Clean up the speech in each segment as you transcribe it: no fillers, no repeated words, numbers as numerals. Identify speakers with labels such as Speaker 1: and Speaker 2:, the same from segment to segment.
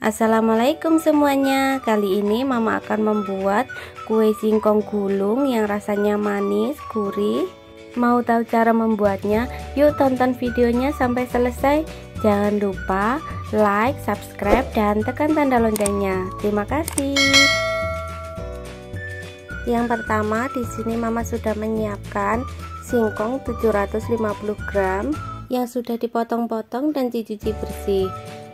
Speaker 1: Assalamualaikum semuanya. Kali ini Mama akan membuat kue singkong gulung yang rasanya manis, gurih. Mau tahu cara membuatnya? Yuk tonton videonya sampai selesai. Jangan lupa like, subscribe, dan tekan tanda loncengnya. Terima kasih. Yang pertama, di sini Mama sudah menyiapkan singkong 750 gram yang sudah dipotong-potong dan dicuci bersih.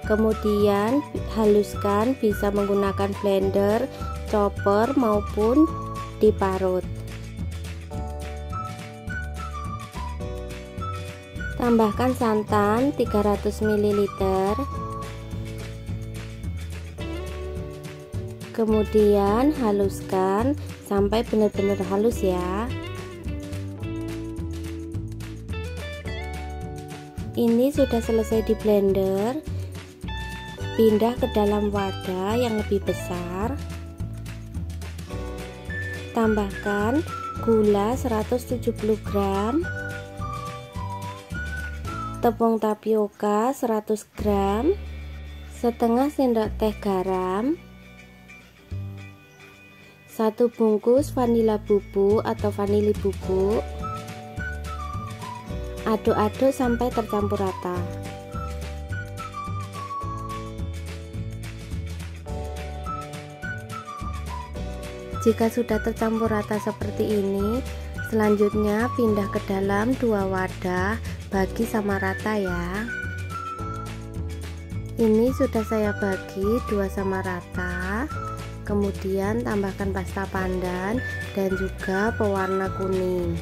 Speaker 1: Kemudian haluskan, bisa menggunakan blender, chopper maupun diparut. Tambahkan santan 300 ml. Kemudian haluskan sampai benar-benar halus ya. Ini sudah selesai di blender. Pindah ke dalam wadah yang lebih besar. Tambahkan gula 170 gram, tepung tapioka 100 gram, setengah sendok teh garam, 1 bungkus vanila bubuk atau vanili bubuk. Aduk-aduk sampai tercampur rata. Jika sudah tercampur rata seperti ini, selanjutnya pindah ke dalam 2 wadah, bagi sama rata ya. Ini sudah saya bagi 2 sama rata. Kemudian tambahkan pasta pandan dan juga pewarna kuning.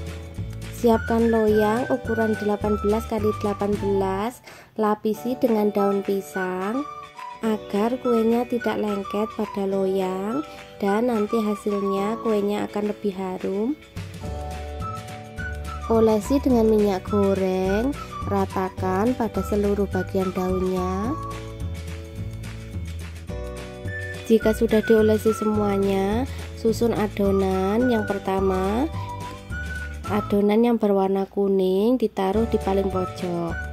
Speaker 1: Siapkan loyang ukuran 18 x 18, lapisi dengan daun pisang agar kuenya tidak lengket pada loyang dan nanti hasilnya kuenya akan lebih harum. Olesi dengan minyak goreng, ratakan pada seluruh bagian daunnya. Jika sudah diolesi semuanya, susun adonan. Yang pertama, adonan yang berwarna kuning ditaruh di paling pojok.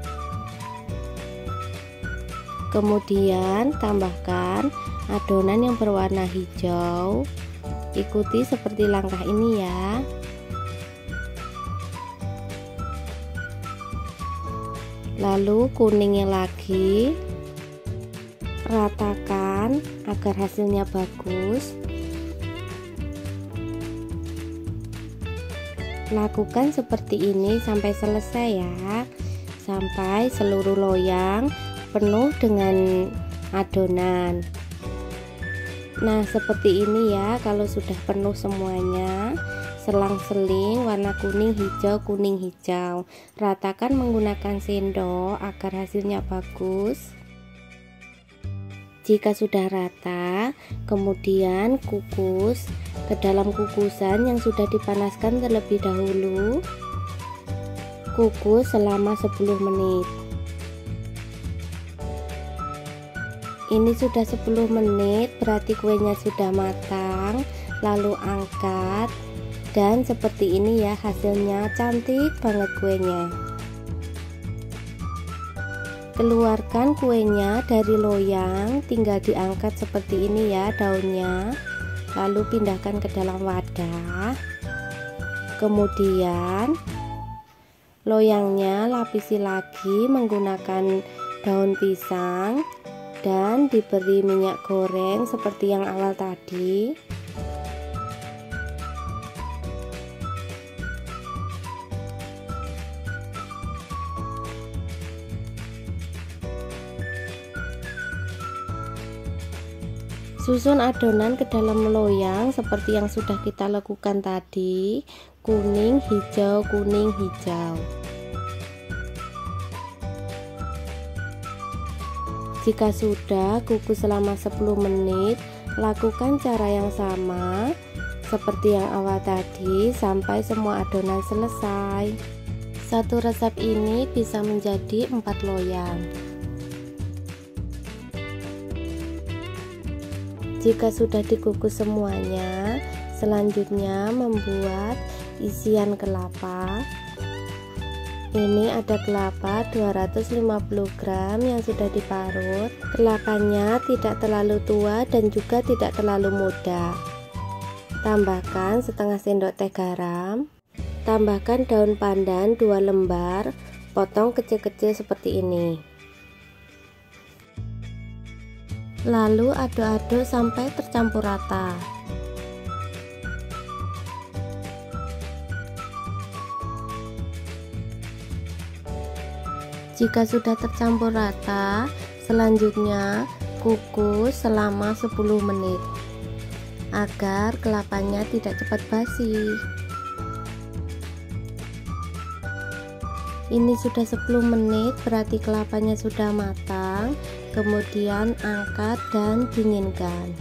Speaker 1: Kemudian tambahkan adonan yang berwarna hijau. Ikuti seperti langkah ini ya. Lalu kuningnya lagi. Ratakan agar hasilnya bagus. Lakukan seperti ini sampai selesai ya. Sampai seluruh loyang penuh dengan adonan. Nah, seperti ini ya. Kalau sudah penuh semuanya, selang-seling warna kuning hijau. Ratakan menggunakan sendok agar hasilnya bagus. Jika sudah rata, kemudian kukus ke dalam kukusan yang sudah dipanaskan terlebih dahulu. Kukus selama 10 menit. Ini sudah 10 menit, berarti kuenya sudah matang. Lalu angkat, dan seperti ini ya hasilnya, cantik banget kuenya. Keluarkan kuenya dari loyang, tinggal diangkat seperti ini ya daunnya. Lalu pindahkan ke dalam wadah. Kemudian loyangnya lapisi lagi menggunakan daun pisang dan diberi minyak goreng seperti yang awal tadi. Susun adonan ke dalam loyang seperti yang sudah kita lakukan tadi, kuning hijau. Jika sudah, kukus selama 10 menit. Lakukan cara yang sama seperti yang awal tadi sampai semua adonan selesai. Satu resep ini bisa menjadi 4 loyang. Jika sudah dikukus semuanya, selanjutnya membuat isian kelapa. Ini ada kelapa 250 gram yang sudah diparut. Kelapanya tidak terlalu tua dan juga tidak terlalu muda. Tambahkan setengah sendok teh garam. Tambahkan daun pandan 2 lembar, potong kecil-kecil seperti ini. Lalu aduk-aduk sampai tercampur rata. Jika sudah tercampur rata, selanjutnya kukus selama 10 menit agar kelapanya tidak cepat basi. Ini sudah 10 menit, berarti kelapanya sudah matang. Kemudian angkat dan dinginkan.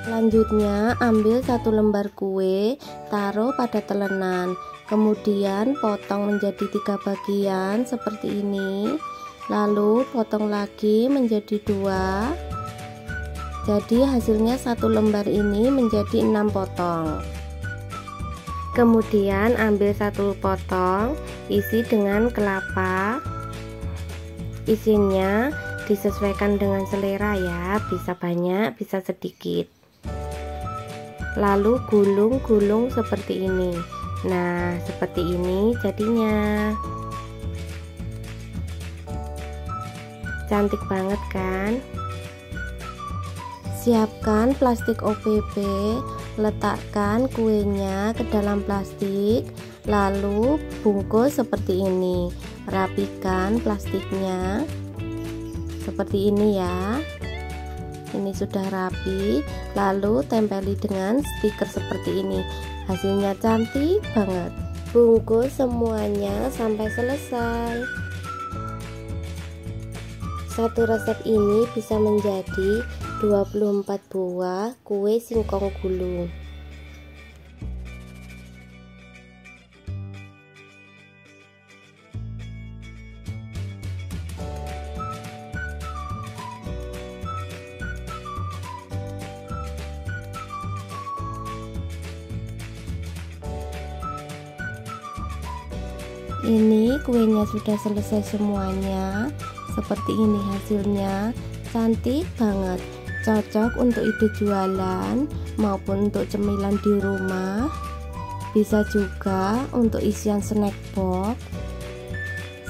Speaker 1: Selanjutnya ambil 1 lembar kue, taruh pada telenan. Kemudian potong menjadi 3 bagian seperti ini. Lalu potong lagi menjadi 2. Jadi hasilnya 1 lembar ini menjadi 6 potong. Kemudian ambil 1 potong, isi dengan kelapa. Isinya disesuaikan dengan selera ya, bisa banyak, bisa sedikit. Lalu gulung-gulung seperti ini. Nah, seperti ini jadinya. Cantik banget kan? Siapkan plastik OPP, letakkan kuenya ke dalam plastik, lalu bungkus seperti ini. Rapikan plastiknya seperti ini ya. Ini sudah rapi, lalu tempeli dengan stiker seperti ini. Hasilnya cantik banget. Bungkus semuanya sampai selesai. Satu resep ini bisa menjadi 24 buah kue singkong gulung. Ini kuenya sudah selesai semuanya. Seperti ini hasilnya, cantik banget. Cocok untuk ide jualan maupun untuk cemilan di rumah. Bisa juga untuk isian snack box.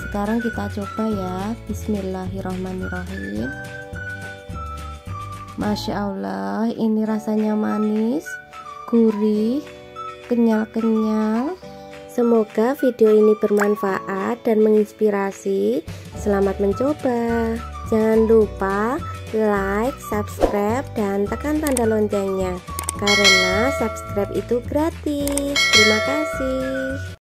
Speaker 1: Sekarang kita coba ya. Bismillahirrahmanirrahim. Masya Allah, ini rasanya manis, gurih, kenyal-kenyal. Semoga video ini bermanfaat dan menginspirasi. Selamat mencoba. Jangan lupa like, subscribe, dan tekan tanda loncengnya, karena subscribe itu gratis. Terima kasih.